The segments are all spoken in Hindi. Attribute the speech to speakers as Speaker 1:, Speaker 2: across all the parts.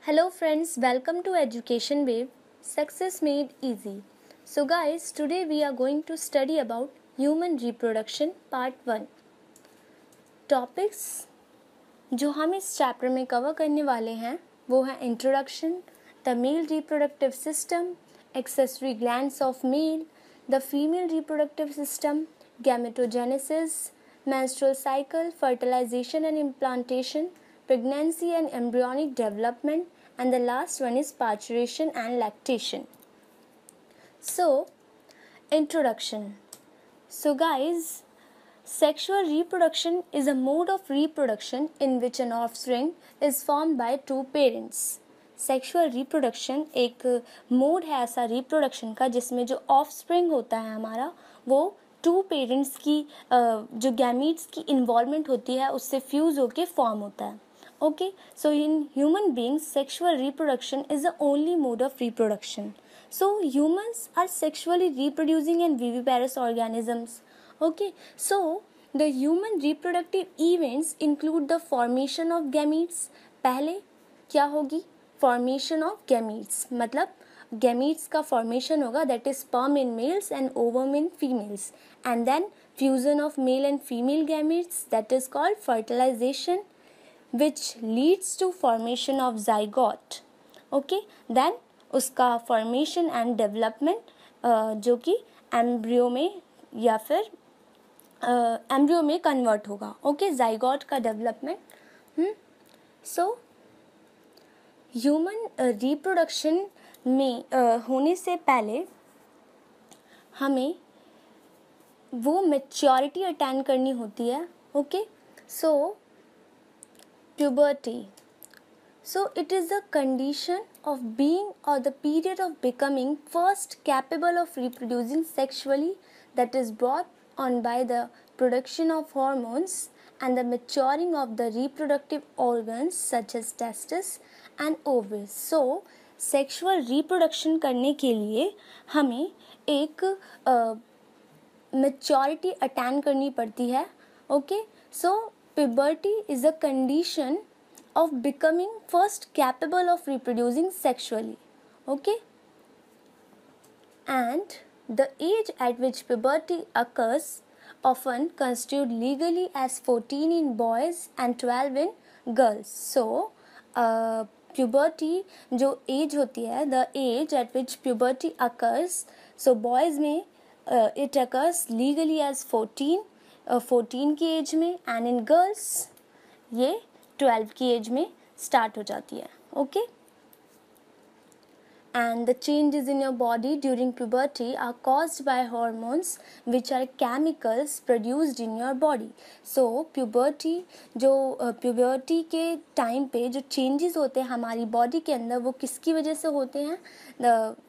Speaker 1: Hello friends, welcome to Education Wave, Success Made Easy. So guys, today we are going to study about human reproduction part 1. Topics जो हम इस चैप्टर में कवर करने वाले हैं वो है introduction, the male reproductive system, accessory glands of male, the female reproductive system, gametogenesis, menstrual cycle, fertilization and implantation, pregnancy and embryonic development, and the last one is parturition and lactation. So, introduction. So guys, sexual reproduction is a mode of reproduction in which an offspring is formed by two parents. Sexual reproduction एक मोड है ऐसा रिप्रोडक्शन का जिसमें जो ऑफस्प्रिंग होता है हमारा वो टू पेरेंट्स की जो गैमीट्स की इन्वॉल्वमेंट होती है उससे फ्यूज होके फॉर्म होता है. Okay, so in human beings sexual reproduction is the only mode of reproduction. So humans are sexually reproducing and viviparous organisms. Okay, so the human reproductive events include the formation of gametes. पहले क्या होगी? फॉर्मेशन ऑफ गैमीट्स, मतलब गैमीट्स का फॉर्मेशन होगा, that is sperm in males and ovum in females, and then fusion of male and female gametes, that is called fertilization, which leads to formation of zygote. Okay, then उसका फॉर्मेशन एंड डेवलपमेंट जो कि एम्ब्रियो में या फिर एम्ब्रियो में कन्वर्ट होगा. ओके, जाइगोट का डेवलपमेंट. सो ह्यूमन रिप्रोडक्शन में होने से पहले हमें वो मैच्योरिटी अटेन करनी होती है. Okay, so puberty. So it is the condition of being or the period of becoming first capable of reproducing sexually that is brought on by the production of hormones and the maturing of the reproductive organs such as testes and ovaries. So sexual reproduction करने के लिए हमें एक maturity attain करनी पड़ती है. Okay, so puberty is a condition of becoming first capable of reproducing sexually. Okay, and the age at which puberty occurs often constituted legally as 14 in boys and 12 in girls. So puberty जो age होती है, the age at which puberty occurs, so boys में it occurs legally as 14 की एज में, and in girls ये 12 की एज में स्टार्ट हो जाती है. Okay, and the changes in your body during puberty are caused by hormones which are chemicals produced in your body. So puberty जो puberty के टाइम पे जो changes होते हैं हमारी बॉडी के अंदर वो किसकी वजह से होते हैं?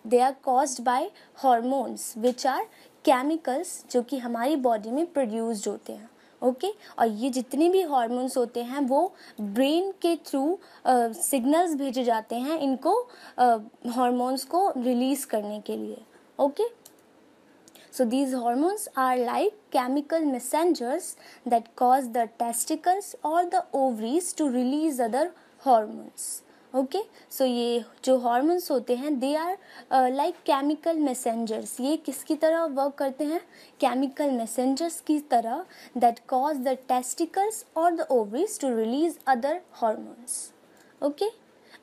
Speaker 1: They are caused by hormones which are chemicals जो कि हमारी बॉडी में produced होते हैं. ओके, और ये जितने भी हार्मोन्स होते हैं वो ब्रेन के थ्रू सिग्नल्स भेजे जाते हैं इनको हार्मोन्स को रिलीज करने के लिए. Okay, so these hormones are like chemical messengers that cause the testicles or the ovaries to release other hormones. Okay, so ये जो हार्मोन्स होते हैं they are like chemical messengers. ये किसकी तरह वर्क करते हैं? केमिकल मैसेंजर्स की तरह, दैट कॉज द टेस्टिकल्स और the ovaries to release other hormones. Okay,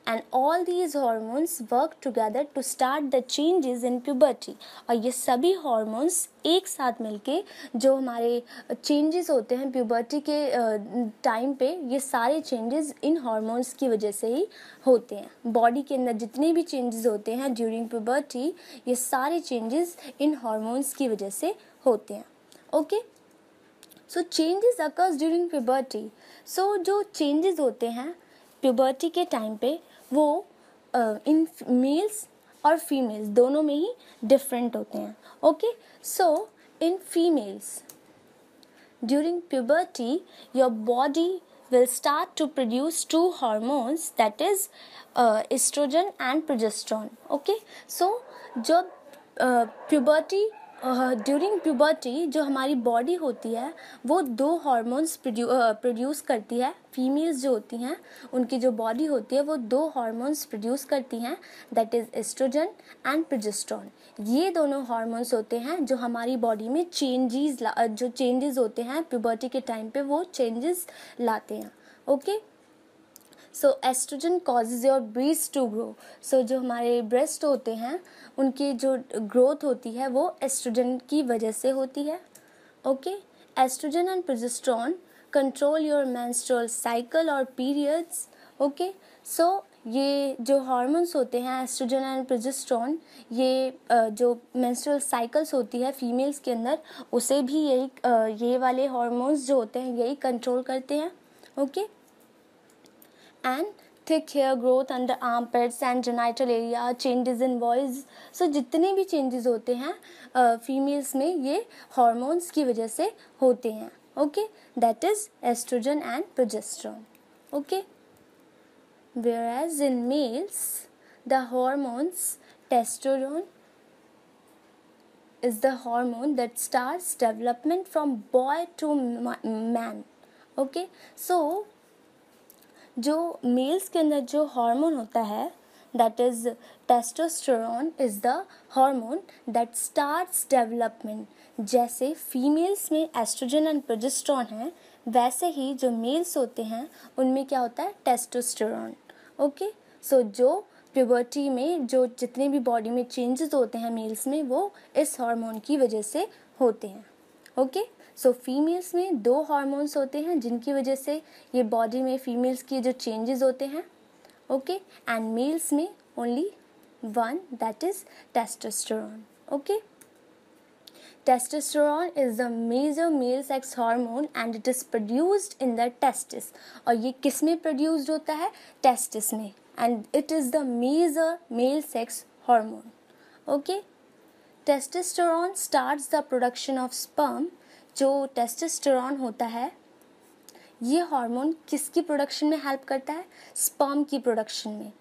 Speaker 1: and all these hormones work together to start the changes in puberty. और ये सभी hormones एक साथ मिलके जो हमारे changes होते हैं puberty के टाइम पे, ये सारे changes इन hormones की वजह से ही होते हैं. बॉडी के अंदर जितने भी changes होते हैं during puberty, ये सारे changes इन hormones की वजह से होते हैं. Okay, so changes occurs during puberty. so जो changes होते हैं puberty के टाइम पे वो इन मेल्स और फीमेल्स दोनों में ही डिफरेंट होते हैं. Okay, so in females during puberty your body will start to produce two hormones, that is estrogen and progesterone. Okay, so जब puberty ड्यूरिंग प्यूबर्टी जो हमारी बॉडी होती है वो 2 हार्मोन्स प्रोड्यूस करती है। फीमेल्स जो होती हैं उनकी जो बॉडी होती है वो 2 हार्मोन्स प्रोड्यूस करती हैं, that is oestrogen and progesterone. ये दोनों हार्मोन्स होते हैं जो हमारी बॉडी में जो चेंजेस होते हैं प्यूबर्टी के टाइम पे वो चेंजेस लाते हैं। Okay, so estrogen causes your breast to grow. So जो हमारे ब्रेस्ट होते हैं उनकी जो ग्रोथ होती है वो एस्ट्रोजन की वजह से होती है। Okay, oestrogen and progesterone control your menstrual cycle और पीरियड्स। ओके, सो ये जो हार्मोन्स होते हैं एस्ट्रोजन एंड प्रोजेस्टेरोन, ये जो मेंस्ट्रुअल साइकिल्स होती है फीमेल्स के अंदर उसे भी ये वाले हार्मोन्स जो होते हैं यही कंट्रोल करते हैं। Okay, and thick hair growth under armpits and genital area, changes in voice। so जितने भी changes होते हैं फीमेल्स में ये hormones की वजह से होते हैं। okay, that is estrogen and progesterone। okay, whereas in males the hormones testosterone is the hormone that starts development from boy to man। okay, so जो मेल्स के अंदर जो हार्मोन होता है that is testosterone is the hormone that starts development. जैसे फीमेल्स में एस्ट्रोजन एंड प्रोजेस्टेरोन है वैसे ही जो मेल्स होते हैं उनमें क्या होता है टेस्टोस्टेरोन। ओके, सो जो प्यूबर्टी में जो जितने भी बॉडी में चेंजेस होते हैं मेल्स में वो इस हार्मोन की वजह से होते हैं। ओके, सो फीमेल्स में 2 हार्मोन्स होते हैं जिनकी वजह से ये बॉडी में फीमेल्स की जो चेंजेस होते हैं। ओके, एंड मेल्स में only 1 that is testosterone. Okay, testosterone is the major male sex hormone and it is produced in the testis. और ये किस में प्रोड्यूस्ड होता है? टेस्टिस में, and it is the major male sex hormone. Okay, testosterone starts the production of sperm. जो टेस्टोस्टेरोन होता है ये हार्मोन किसकी प्रोडक्शन में हेल्प करता है? स्पर्म की प्रोडक्शन में।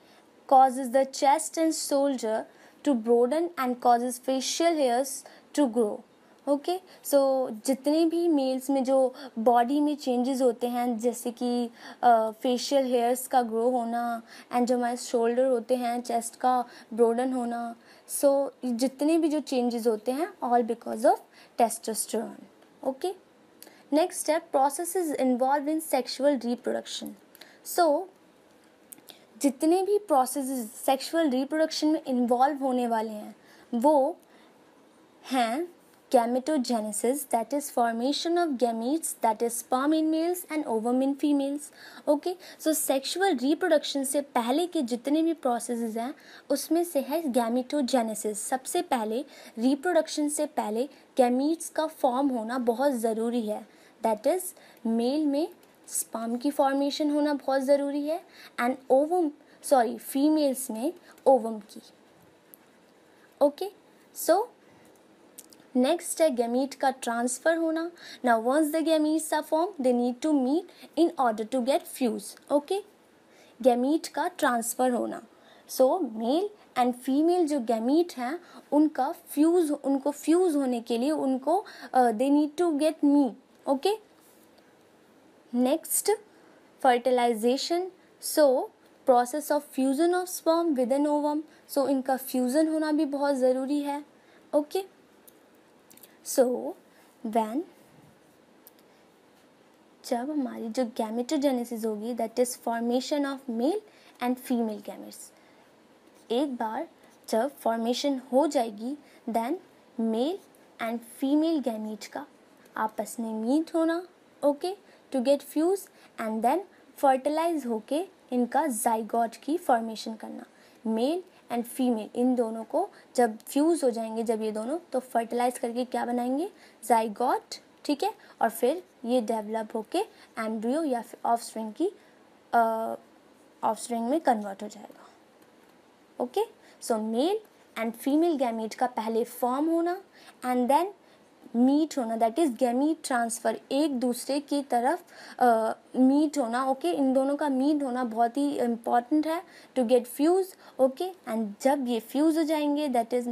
Speaker 1: Causes the chest and shoulder to broaden and causes facial hairs to grow. Okay, so जितने भी मेल्स में जो बॉडी में चेंजेस होते हैं जैसे कि फेशियल हेयर्स का ग्रो होना एंड जो हमारे शोल्डर होते हैं चेस्ट का ब्रोडन होना, सो जितने भी जो चेंजेस होते हैं all because of testosterone. Okay, next step processes involve in sexual reproduction. So जितने भी प्रोसेसेस सेक्सुअल रिप्रोडक्शन में इन्वॉल्व होने वाले हैं वो हैं gametogenesis, that is formation of gametes, that is sperm in males and ovum in females। okay, so sexual reproduction से पहले के जितने भी processes हैं उसमें से है gametogenesis। सबसे पहले reproduction से पहले gametes का form होना बहुत ज़रूरी है, that is male में sperm की formation होना बहुत ज़रूरी है and females में ovum की। okay, so नेक्स्ट है गैमीट का ट्रांसफ़र होना। Now once the gametes are form they need to meet in order to get fuse. Okay, gamete का ट्रांसफ़र होना। सो मेल एंड फीमेल जो गैमीट हैं उनको फ्यूज़ होने के लिए उनको they need to get meet. Okay, next fertilization. So process of fusion of sperm with an ovum. So इनका फ्यूज़न होना भी बहुत ज़रूरी है। ओके, सो व्हेन जब हमारी जो गैमेटोजेनेसिस होगी that is formation of male and female gametes. एक बार जब फॉर्मेशन हो जाएगी then male and female gamete का आपस में मीट होना, okay, to get fuse and then fertilize होके इनका जाइगोट की फॉर्मेशन करना। मेल एंड फीमेल इन दोनों को जब फ्यूज़ हो जाएंगे जब ये दोनों तो फर्टिलाइज करके क्या बनाएंगे? जाइगोट। ठीक है, और फिर ये डेवलप होके एम्ब्रियो या फिर ऑफस्प्रिंग में कन्वर्ट हो जाएगा। Okay, so male and female gamete का पहले फॉर्म होना एंड देन मीट होना, दैट इज गैमीट ट्रांसफ़र, एक दूसरे की तरफ मीट होना। ओके, इन दोनों का मीट होना बहुत ही इम्पॉर्टेंट है to get fuse. Okay, and जब ये फ्यूज हो जाएंगे दैट इज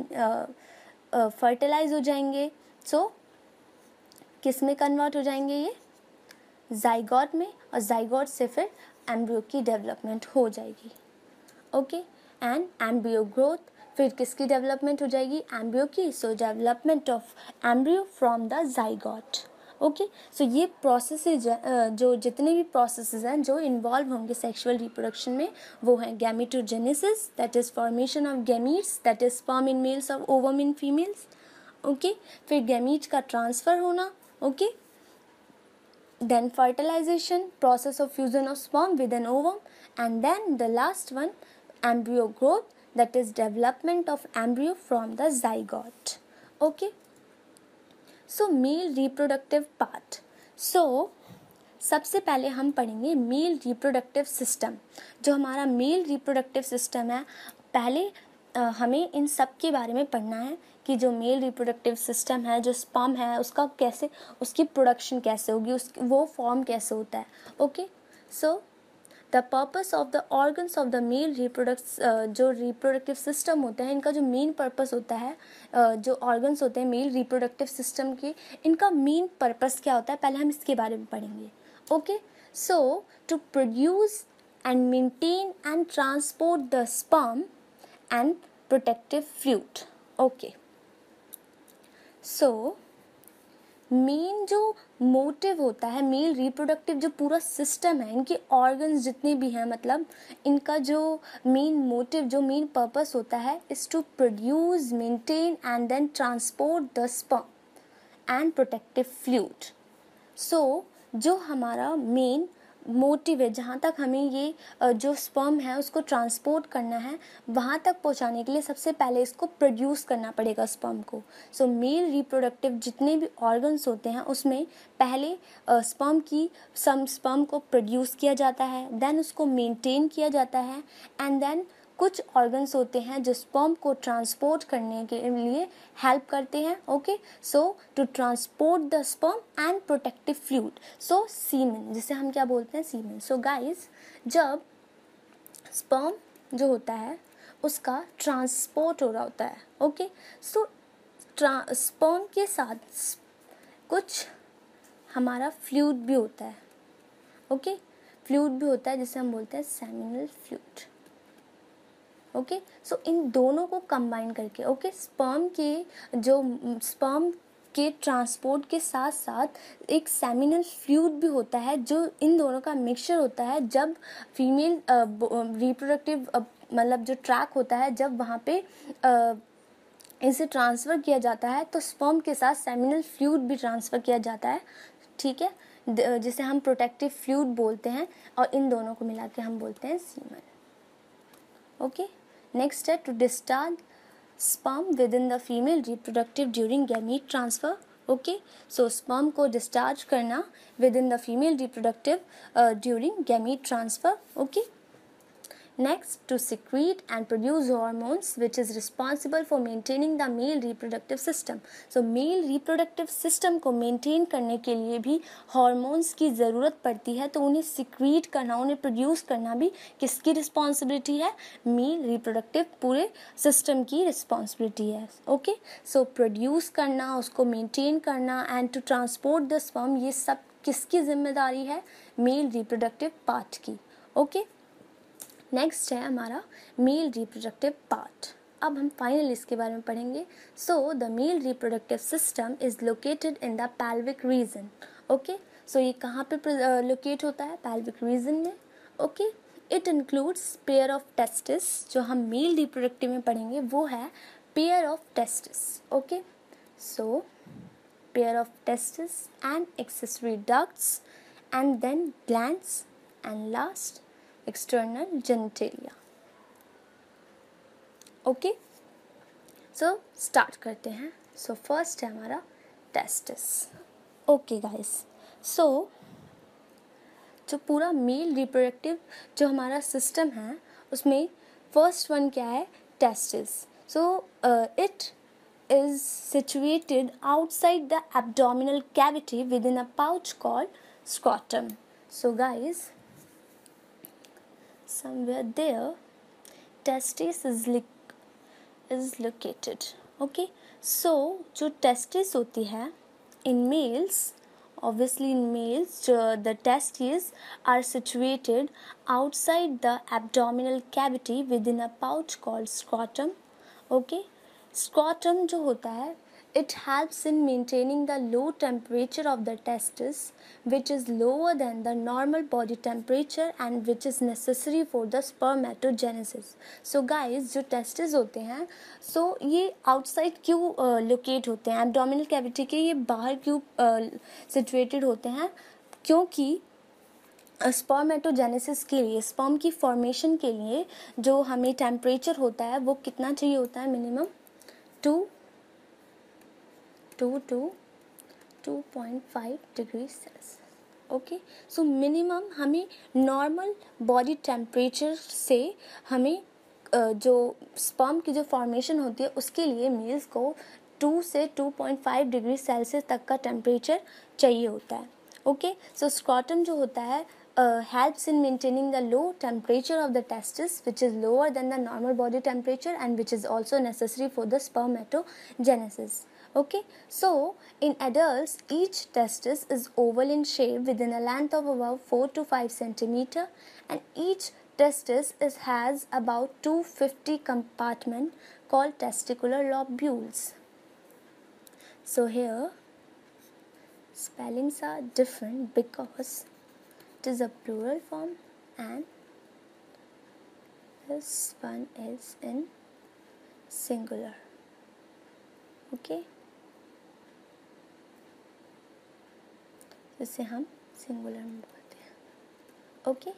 Speaker 1: फर्टिलाइज हो जाएंगे। सो किस में कन्वर्ट हो जाएंगे? ये जाइगोट में, और जाइगोट से फिर एम्ब्रियो की डेवलपमेंट हो जाएगी। ओके, एंड एम्ब्रियो ग्रोथ, फिर किसकी डेवलपमेंट हो जाएगी? एम्ब्रियो की। So development of embryo from the zygote. Okay, so ये प्रोसेसेज जो जितने भी प्रोसेसेस हैं जो इन्वॉल्व होंगे सेक्सुअल रिप्रोडक्शन में, वो हैं gametogenesis, that is formation of gametes, that is sperm in mails और ओवम इन फीमेल्स। ओके, फिर गैमीट का ट्रांसफर होना। Okay, then fertilization, process of fusion of sperm with an ovum, and then the last one, embryo growth, that is development of embryo from the zygote. Okay, so male reproductive part. So सबसे पहले हम पढ़ेंगे मेल रिप्रोडक्टिव सिस्टम। जो हमारा मेल रिप्रोडक्टिव सिस्टम है, पहले हमें इन सब के बारे में पढ़ना है कि जो मेल रिप्रोडक्टिव सिस्टम है, जो स्पर्म है, उसका कैसे, उसकी प्रोडक्शन कैसे होगी, वो फॉर्म कैसे होता है। Okay, so the purpose of the organs of the male जो रिप्रोडक्टिव सिस्टम होता है, इनका जो मेन पर्पस होता है, जो ऑर्गन्स होते हैं मेल रिप्रोडक्टिव सिस्टम के, इनका मेन पर्पस क्या होता है, पहले हम इसके बारे में पढ़ेंगे। Okay, so to produce and maintain and transport the sperm and protective fluid. Okay, so main जो मोटिव होता है मेल रिप्रोडक्टिव, जो पूरा सिस्टम है, इनके ऑर्गन्स जितने भी हैं, मतलब इनका जो मेन मोटिव, जो मेन पर्पस होता है, is to produce, maintain and then transport the sperm and protective fluid. So जो हमारा मेन मोटिव है, जहाँ तक हमें ये जो स्पर्म है उसको ट्रांसपोर्ट करना है, वहाँ तक पहुँचाने के लिए सबसे पहले इसको प्रोड्यूस करना पड़ेगा स्पर्म को। सो मेल रिप्रोडक्टिव जितने भी ऑर्गन्स होते हैं उसमें पहले स्पर्म को प्रोड्यूस किया जाता है, देन उसको मेंटेन किया जाता है, एंड देन कुछ ऑर्गन्स होते हैं जो स्पर्म को ट्रांसपोर्ट करने के लिए हेल्प करते हैं। Okay, so to transport the sperm and protective fluid, so semen, जिसे हम क्या बोलते हैं? सीमेन। सो गाइस, जब स्पर्म जो होता है उसका ट्रांसपोर्ट हो रहा होता है, ओके, सो स्पर्म के साथ कुछ हमारा फ्लूइड भी होता है। ओके, फ्लूइड भी होता है जिसे हम बोलते हैं सेमिनल फ्लूइड। ओके, सो इन दोनों को कंबाइन करके, ओके, स्पर्म के ट्रांसपोर्ट के साथ साथ एक सेमिनल फ्लूइड भी होता है, जो इन दोनों का मिक्सचर होता है। जब फीमेल रिप्रोडक्टिव मतलब जो ट्रैक होता है, जब वहाँ पे इसे ट्रांसफ़र किया जाता है, तो स्पर्म के साथ सेमिनल फ्लूइड भी ट्रांसफ़र किया जाता है। ठीक है, जिसे हम प्रोटेक्टिव फ्लूइड बोलते हैं, और इन दोनों को मिला के हम बोलते हैं सीमन। ओके, नेक्स्ट है to discharge sperm within the female reproductive during gamete transfer. Okay, so sperm को डिस्चार्ज करना within the female reproductive during gamete transfer. Okay, next to secrete and produce hormones which is responsible for maintaining the male reproductive system. So male reproductive system को maintain करने के लिए भी hormones की ज़रूरत पड़ती है, तो उन्हें secrete करना, उन्हें produce करना भी किसकी responsibility है? male reproductive पूरे system की responsibility है। okay, so produce करना, उसको maintain करना and to transport the sperm, ये सब किसकी जिम्मेदारी है? male reproductive part की। okay, नेक्स्ट है हमारा मेल रिप्रोडक्टिव पार्ट। अब हम फाइनल इसके बारे में पढ़ेंगे। So the male reproductive system is located in the pelvic region. Okay, so ये कहाँ पे लोकेट होता है? पैल्विक रीजन में। Okay, it includes pair of testis. जो हम मेल रिप्रोडक्टिव में पढ़ेंगे वो है pair of testis. Okay, so pair of testis and accessory ducts and then glands and last external genitalia. Okay, so start करते हैं। सो फर्स्ट है हमारा टेस्टिस। ओके गाइस, सो जो पूरा मेल रिप्रोडक्टिव जो हमारा सिस्टम है उसमें फर्स्ट वन क्या है? Testis. So it is situated outside the abdominal cavity within a pouch called scrotum. So guys, somewhere there testis is located. Okay, सो जो टेस्टिस होती है in males, obviously in males the testes are situated outside the abdominal cavity within a pouch called scrotum. Okay, scrotum जो होता है it helps in maintaining the low temperature of the testis, which is lower than the normal body temperature and which is necessary for the spermatogenesis. So guys, जो testis होते हैं so ये outside क्यों locate होते हैं, abdominal cavity के ये बाहर क्यों situated होते हैं, क्योंकि स्पर्मेटोजेनेसिस के लिए, स्पर्म की फॉर्मेशन के लिए जो हमें टेम्परेचर होता है वो कितना चाहिए होता है, minimum 2 to 2.5 degree Celsius. Okay, so minimum हमें नॉर्मल बॉडी टेम्परेचर से हमें जो स्पर्म की जो फॉर्मेशन होती है उसके लिए मेल्स को 2 से 2.5 डिग्री सेल्सियस तक का टेम्परेचर चाहिए होता है. ओके, सो स्क्रॉटम जो होता है helps in maintaining the low temperature of the testis, which is lower than the normal body temperature and which is also necessary for the spermatogenesis. Okay, so in adults each testis is oval in shape within a length of about 4 to 5 centimeter, and each testis has about 250 compartment called testicular lobules. So here spellings are different because it is a plural form and this one is in singular. Okay, जिसे हम सिंगुलर में बोलते हैं. Okay,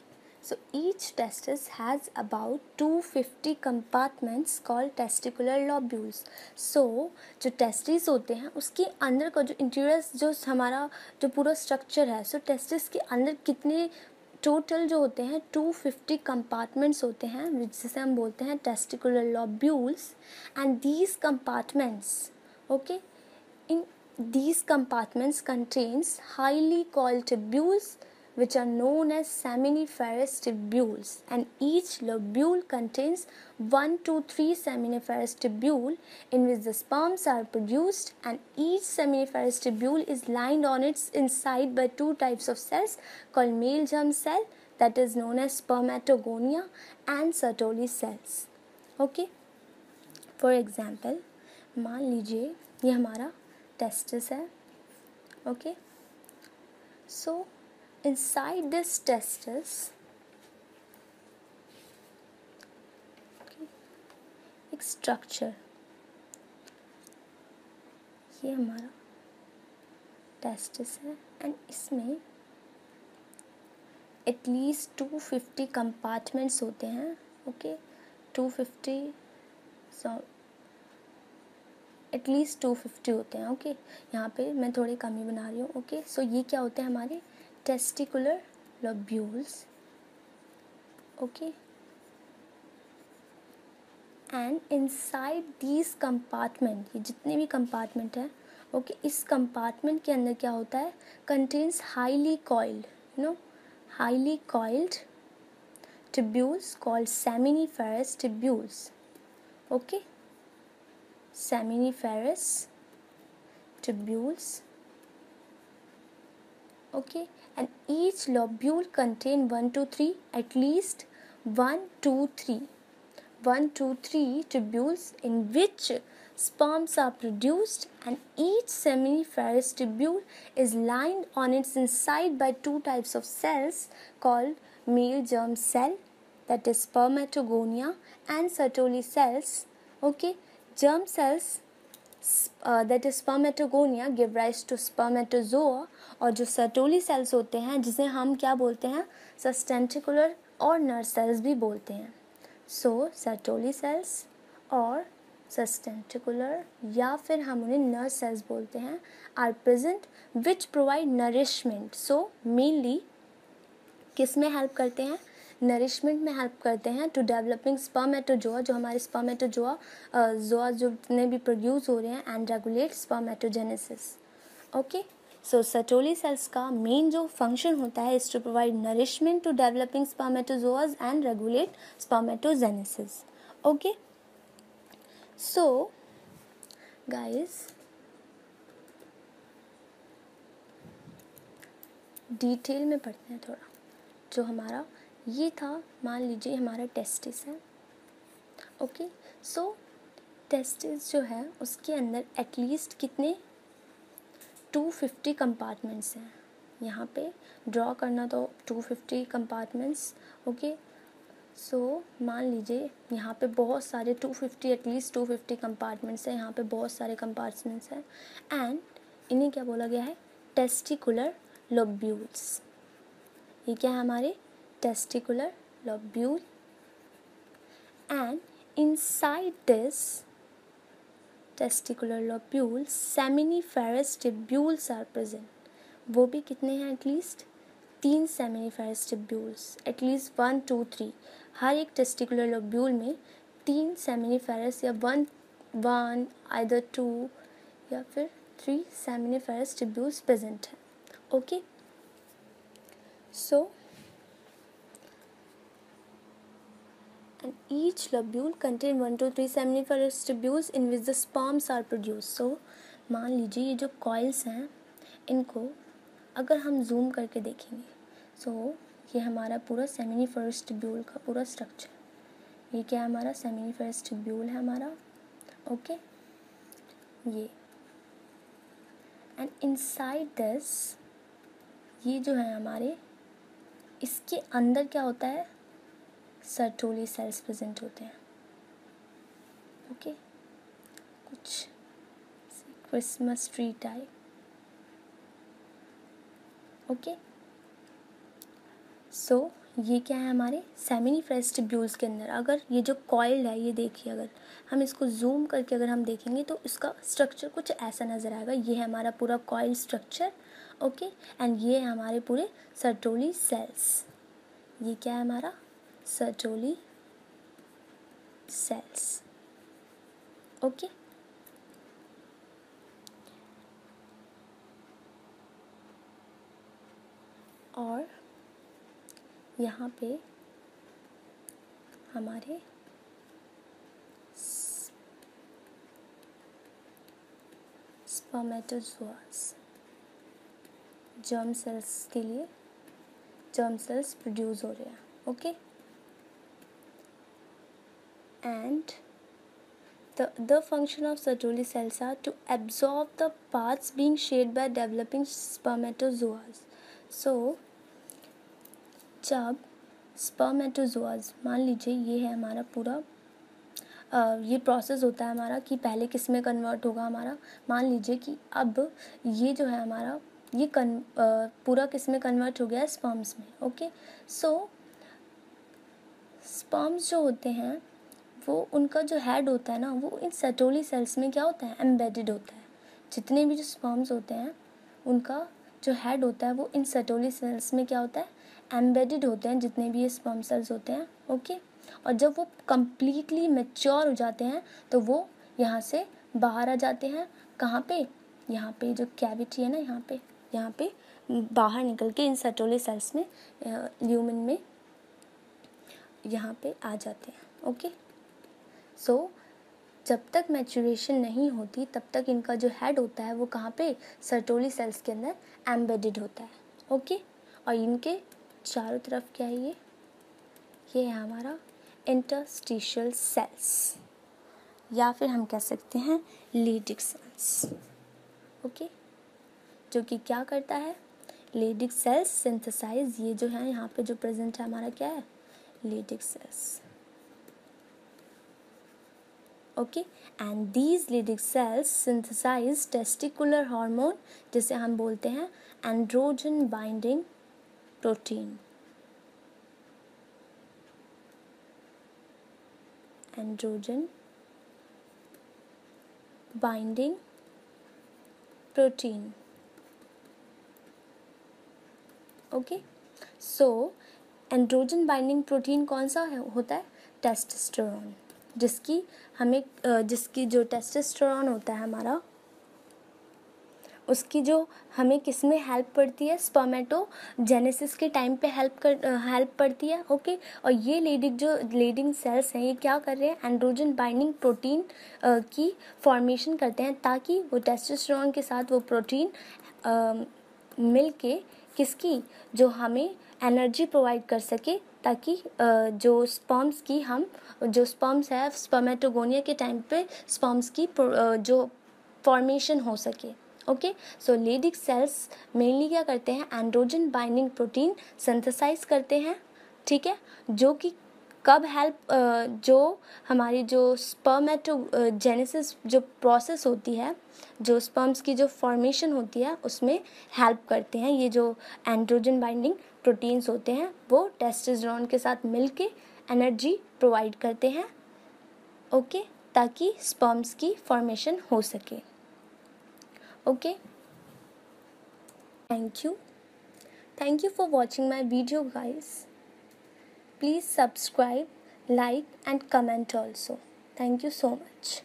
Speaker 1: so each testis has about 250 compartments called testicular lobules. So जो टेस्टिस होते हैं उसके अंदर का जो इंटीरियर जो हमारा जो पूरा स्ट्रक्चर है, सो टेस्टिस के अंदर कितने टोटल जो होते हैं 250 कंपार्टमेंट्स होते हैं जिसे हम बोलते हैं testicular lobules. And these compartments, okay, in these compartments contains highly coiled tubules which are known as seminiferous tubules, and each lobule contains 1 to 3 seminiferous tubule in which the sperms are produced, and each seminiferous tubule is lined on its inside by two types of cells called male germ cell, that is known as spermatogonia, and Sertoli cells. Okay, for example मान लीजिए ये हमारा टेस्टिस है. Okay, so inside this testis एक स्ट्रक्चर, ये हमारा टेस्टिस है एंड इसमें एटलीस्ट 250 कंपार्टमेंट्स होते हैं. ओके, 250 एटलीस्ट 250 होते हैं. ओके, यहाँ पे मैं थोड़ी कमी बना रही हूँ. ओके, सो ये क्या होते हैं हमारे testicular lobules. Okay, and inside these compartment, ये जितने भी कंपार्टमेंट हैं, ओके, इस कंपार्टमेंट के अंदर क्या होता है, contains highly coiled, highly coiled tubules called seminiferous tubules. Okay, seminiferous tubules. Okay, and each lobule contain 1 to 3, at least 1 2 3 tubules in which sperms are produced, and each seminiferous tubule is lined on its inside by two types of cells called male germ cell, that is spermatogonia, and Sertoli cells. Okay, germ cells that is spermatogonia give rise to spermatozoa, और जो Sertoli cells होते हैं जिसे हम क्या बोलते हैं, sustentacular और nurse cells भी बोलते हैं. So Sertoli cells और sustentacular या फिर हम उन्हें nurse cells बोलते हैं are present which provide nourishment. So mainly किस में हेल्प करते हैं, नरिशमेंट में हेल्प करते हैं टू डेवलपिंग स्पर्मेटोजोआ, जो हमारे स्पर्मेटोजोआ जोआ जो जितने भी प्रोड्यूस हो रहे हैं, and regulate spermatogenesis. Okay, so Sertoli cells का मेन जो फंक्शन होता है is to provide nourishment to developing spermatozoas and regulate spermatogenesis. Okay, so guys detail में पढ़ते हैं थोड़ा। जो हमारा ये था, मान लीजिए हमारा टेस्टिस है। ओके, सो टेस्टिस जो है उसके अंदर एटलीस्ट कितने 250 कंपार्टमेंट्स हैं। यहाँ पे ड्रॉ करना तो 250 कंपार्टमेंट्स। ओके, सो मान लीजिए यहाँ पे बहुत सारे 250 एटलीस्ट 250 कंपार्टमेंट्स हैं। यहाँ पे बहुत सारे कंपार्टमेंट्स हैं एंड इन्हें क्या बोला गया है, टेस्टिकुलर लोब्यूल्स। ये क्या है हमारे testicular lobule and inside this testicular lobule seminiferous tubules are present. वो भी कितने हैं, एटलीस्ट 3 सेमिनिफेरस टिब्यूल्स, एटलीस्ट 1 2 3। हर एक टेस्टिकुलर लोब्यूल में 3 सेमिनिफेरस या 1 आइदर 2 या फिर 3 सेमिनिफेरस टिब्यूल्स प्रेजेंट हैं। Okay, so and each lobule contain 1 to 3 seminiferous tubules in which the sperms are produced. So मान लीजिए ये जो कॉइल्स हैं इनको अगर हम जूम करके देखेंगे, सो ये हमारा पूरा सेमिनिफेरस ट्यूब्यूल का पूरा स्ट्रक्चर। ये क्या है, हमारा सेमिनिफेरस ट्यूब्यूल है हमारा। ओके, ये एंड इनसाइड दिस, ये जो है हमारे, इसके अंदर क्या होता है, सर्टोली सेल्स प्रेजेंट होते हैं। ओके, कुछ Christmas tree type. Okay, so ये क्या है हमारे सेमिनिफेरस ट्यूब्यूल्स के अंदर। अगर ये जो कॉइल्ड है, ये देखिए, अगर हम इसको जूम करके अगर हम देखेंगे तो इसका स्ट्रक्चर कुछ ऐसा नज़र आएगा। ये है हमारा पूरा कॉइल स्ट्रक्चर। ओके, एंड ये है हमारे पूरे सर्टोली सेल्स। ये क्या है हमारा सर्टोली सेल्स। ओके, और यहाँ पे हमारे स्पर्मेटोजोआस, जर्म सेल्स के लिए जर्म सेल्स प्रोड्यूस हो रहे हैं। Okay, and the function of Sertoli cells are to absorb the parts being shared by developing spermatozoas. So जब spermatozoas, मान लीजिए ये है हमारा पूरा ये प्रोसेस होता है हमारा कि पहले किस में कन्वर्ट होगा हमारा। मान लीजिए कि अब ये जो है हमारा ये पूरा किस में कन्वर्ट हो गया है, स्पर्म्स में। ओके, सो स्पर्म्स जो होते हैं वो उनका जो हेड होता है ना, वो इन सर्टोली सेल्स में क्या होता है, एम्बेडेड होता है। जितने भी जो स्पर्म्स होते हैं उनका जो हेड होता है वो इन सर्टोली सेल्स में क्या होता है, एम्बेडेड होते हैं, जितने भी ये स्पर्म सेल्स होते हैं। ओके, और जब वो कम्प्लीटली मैच्योर हो जाते हैं तो वो यहाँ से बाहर आ जाते हैं। कहाँ पे, यहाँ पे जो कैविटी है ना, यहाँ पे बाहर निकल के इन सर्टोली सेल्स में ल्यूमेन में यहाँ पे आ जाते हैं। ओके, सो जब तक मैच्योरेशन नहीं होती तब तक इनका जो हेड होता है वो कहाँ पे, सर्टोली सेल्स के अंदर एम्बेडेड होता है। ओके, और इनके चारों तरफ क्या है, ये है हमारा इंटरस्टिशियल सेल्स, या फिर हम कह सकते हैं लेडिक सेल्स। ओके, जो कि क्या करता है, लेडिक सेल्स सिंथेसाइज। ये जो है यहाँ पे जो प्रेजेंट है हमारा क्या है, Leydig cells. Okay, and these Leydig cells synthesize testicular hormone, जिसे हम बोलते हैं androgen binding protein. Androgen binding protein. Okay, so androgen binding protein कौन सा होता है, टेस्टोस्टेरोन। जिसकी जो टेस्टोस्टेरोन होता है हमारा, उसकी जो हमें किस में हेल्प पड़ती है, स्पर्मेटोजेनेसिस के टाइम पे हेल्प पड़ती है। ओके, और ये लीडिंग सेल्स हैं, ये क्या कर रहे हैं, एंड्रोजन बाइंडिंग प्रोटीन की फॉर्मेशन करते हैं, ताकि वो टेस्टोस्टेरोन के साथ वो प्रोटीन मिल के किसकी, जो हमें एनर्जी प्रोवाइड कर सके, ताकि जो स्पर्म्स है स्पर्मेटोगोनिया के टाइम पे स्पर्म्स की जो फॉर्मेशन हो सके। ओके, सो लेडिक सेल्स मेनली क्या करते हैं, एंड्रोजन बाइंडिंग प्रोटीन सिंथेसाइज करते हैं, ठीक है, जो कि कब जो हमारी जो स्पर्मेटोजेनेसिस जो प्रोसेस होती है, जो स्पर्म्स की जो फॉर्मेशन होती है उसमें हेल्प करते हैं। ये जो एंड्रोजन बाइंडिंग प्रोटीन्स होते हैं वो टेस्टोस्टेरोन के साथ मिलके एनर्जी प्रोवाइड करते हैं, ओके, ताकि स्पर्म्स की फॉर्मेशन हो सके। Okay, thank you for watching my video, guys. Please subscribe, like and comment also. Thank you so much.